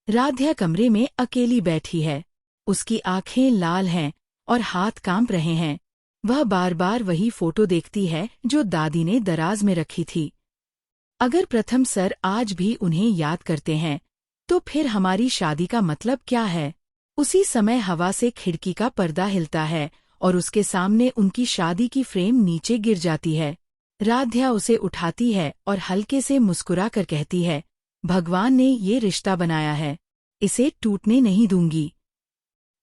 राध्या कमरे में अकेली बैठी है। उसकी आंखें लाल हैं और हाथ कांप रहे हैं। वह बार बार वही फोटो देखती है जो दादी ने दराज में रखी थी। अगर प्रथम सर आज भी उन्हें याद करते हैं तो फिर हमारी शादी का मतलब क्या है? उसी समय हवा से खिड़की का पर्दा हिलता है और उसके सामने उनकी शादी की फ्रेम नीचे गिर जाती है। राध्या उसे उठाती है और हल्के से मुस्कुरा कर कहती है, भगवान ने ये रिश्ता बनाया है, इसे टूटने नहीं दूंगी।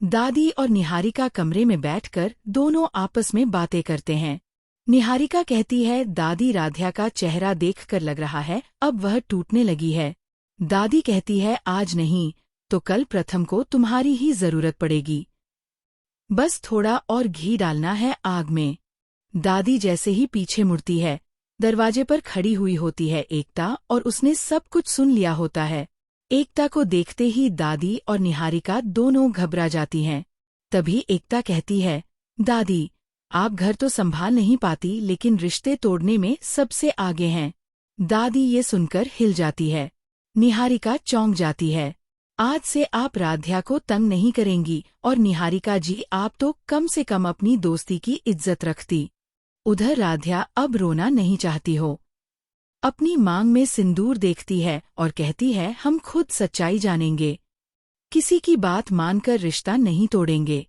दादी और निहारिका कमरे में बैठकर दोनों आपस में बातें करते हैं। निहारिका कहती है, दादी राध्या का चेहरा देखकर लग रहा है अब वह टूटने लगी है। दादी कहती है, आज नहीं तो कल प्रथम को तुम्हारी ही जरूरत पड़ेगी। बस थोड़ा और घी डालना है आग में। दादी जैसे ही पीछे मुड़ती है, दरवाजे पर खड़ी हुई होती है एकता और उसने सब कुछ सुन लिया होता है। एकता को देखते ही दादी और निहारिका दोनों घबरा जाती हैं। तभी एकता कहती है, दादी आप घर तो संभाल नहीं पाती लेकिन रिश्ते तोड़ने में सबसे आगे हैं। दादी ये सुनकर हिल जाती है। निहारिका चौंक जाती है। आज से आप राध्या को तंग नहीं करेंगी और निहारिका जी आप तो कम से कम अपनी दोस्ती की इज्जत रखती। उधर राध्या अब रोना नहीं चाहती हो। अपनी मांग में सिंदूर देखती है और कहती है, हम खुद सच्चाई जानेंगे, किसी की बात मानकर रिश्ता नहीं तोड़ेंगे।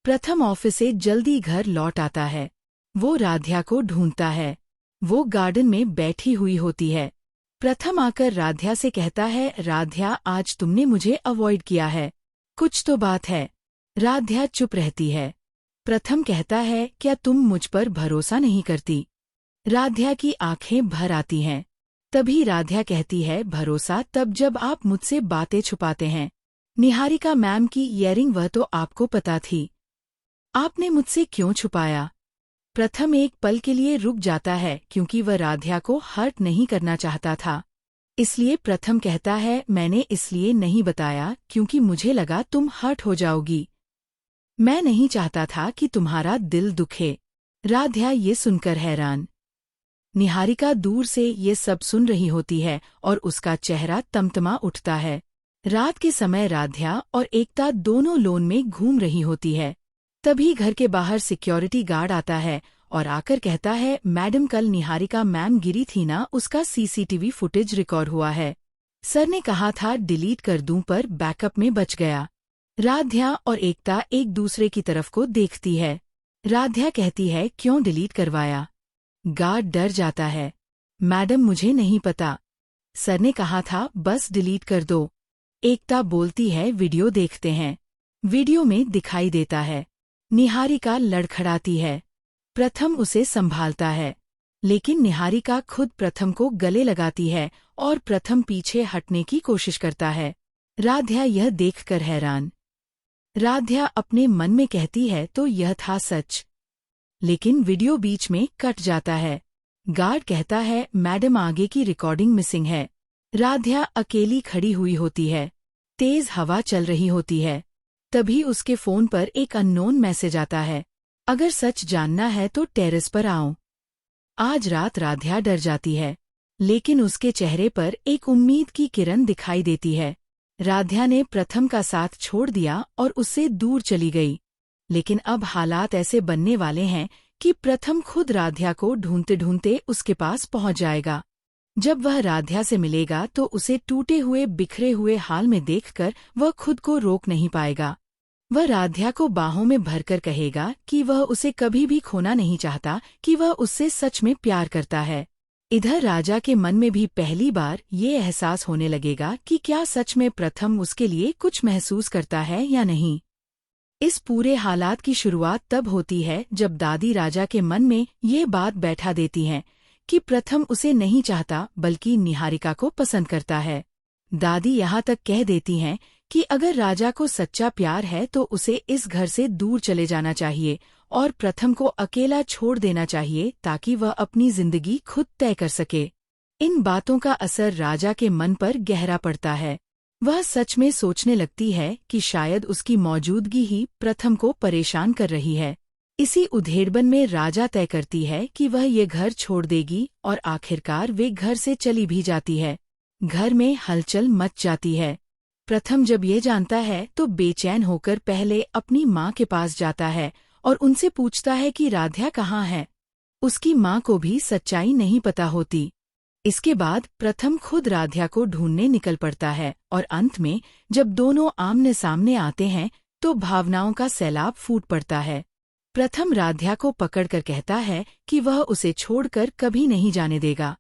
प्रथम ऑफिस से जल्दी घर लौट आता है। वो राध्या को ढूंढता है। वो गार्डन में बैठी हुई होती है। प्रथम आकर राध्या से कहता है, राध्या आज तुमने मुझे अवॉइड किया है, कुछ तो बात है। राध्या चुप रहती है। प्रथम कहता है, क्या तुम मुझ पर भरोसा नहीं करती? राध्या की आंखें भर आती हैं। तभी राध्या कहती है, भरोसा तब जब आप मुझसे बातें छुपाते हैं। निहारिका मैम की इयरिंग वह तो आपको पता थी, आपने मुझसे क्यों छुपाया? प्रथम एक पल के लिए रुक जाता है क्योंकि वह राध्या को हर्ट नहीं करना चाहता था। इसलिए प्रथम कहता है, मैंने इसलिए नहीं बताया क्योंकि मुझे लगा तुम हर्ट हो जाओगी। मैं नहीं चाहता था कि तुम्हारा दिल दुखे। राध्या ये सुनकर हैरान। निहारिका दूर से ये सब सुन रही होती है और उसका चेहरा तमतमा उठता है। रात के समय राध्या और एकता दोनों लोन में घूम रही होती है। तभी घर के बाहर सिक्योरिटी गार्ड आता है और आकर कहता है, मैडम कल निहारिका मैम गिरी थी ना, उसका सीसीटीवी फुटेज रिकॉर्ड हुआ है। सर ने कहा था डिलीट कर दूं पर बैकअप में बच गया। राध्या और एकता एक दूसरे की तरफ को देखती है। राध्या कहती है, क्यों डिलीट करवाया? गार्ड डर जाता है। मैडम मुझे नहीं पता, सर ने कहा था बस डिलीट कर दो। एकता बोलती है, वीडियो देखते हैं। वीडियो में दिखाई देता है निहारिका लड़खड़ाती है। प्रथम उसे संभालता है लेकिन निहारिका खुद प्रथम को गले लगाती है और प्रथम पीछे हटने की कोशिश करता है। राध्या यह देखकर हैरान। राध्या अपने मन में कहती है, तो यह था सच। लेकिन वीडियो बीच में कट जाता है। गार्ड कहता है, मैडम आगे की रिकॉर्डिंग मिसिंग है। राध्या अकेली खड़ी हुई होती है। तेज हवा चल रही होती है। तभी उसके फोन पर एक अननोन मैसेज आता है, अगर सच जानना है तो टेरेस पर आओ। आज रात राध्या डर जाती है लेकिन उसके चेहरे पर एक उम्मीद की किरण दिखाई देती है। राध्या ने प्रथम का साथ छोड़ दिया और उससे दूर चली गई। लेकिन अब हालात ऐसे बनने वाले हैं कि प्रथम खुद राध्या को ढूंढते ढूंढते उसके पास पहुंच जाएगा। जब वह राध्या से मिलेगा तो उसे टूटे हुए बिखरे हुए हाल में देखकर वह खुद को रोक नहीं पाएगा। वह राध्या को बाहों में भरकर कहेगा कि वह उसे कभी भी खोना नहीं चाहता, कि वह उससे सच में प्यार करता है। इधर राजा के मन में भी पहली बार ये एहसास होने लगेगा कि क्या सच में प्रथम उसके लिए कुछ महसूस करता है या नहीं। इस पूरे हालात की शुरुआत तब होती है जब दादी राजा के मन में ये बात बैठा देती हैं कि प्रथम उसे नहीं चाहता बल्कि निहारिका को पसंद करता है। दादी यहाँ तक कह देती हैं कि अगर राजा को सच्चा प्यार है तो उसे इस घर से दूर चले जाना चाहिए और प्रथम को अकेला छोड़ देना चाहिए ताकि वह अपनी जिंदगी खुद तय कर सके। इन बातों का असर राजा के मन पर गहरा पड़ता है। वह सच में सोचने लगती है कि शायद उसकी मौजूदगी ही प्रथम को परेशान कर रही है। इसी उधेड़बन में राजा तय करती है कि वह ये घर छोड़ देगी और आखिरकार वे घर से चली भी जाती है। घर में हलचल मच जाती है। प्रथम जब ये जानता है तो बेचैन होकर पहले अपनी माँ के पास जाता है और उनसे पूछता है कि राध्या कहाँ है। उसकी माँ को भी सच्चाई नहीं पता होती। इसके बाद प्रथम खुद राध्या को ढूंढने निकल पड़ता है और अंत में जब दोनों आमने सामने आते हैं तो भावनाओं का सैलाब फूट पड़ता है। प्रथम राध्या को पकड़कर कहता है कि वह उसे छोड़कर कभी नहीं जाने देगा।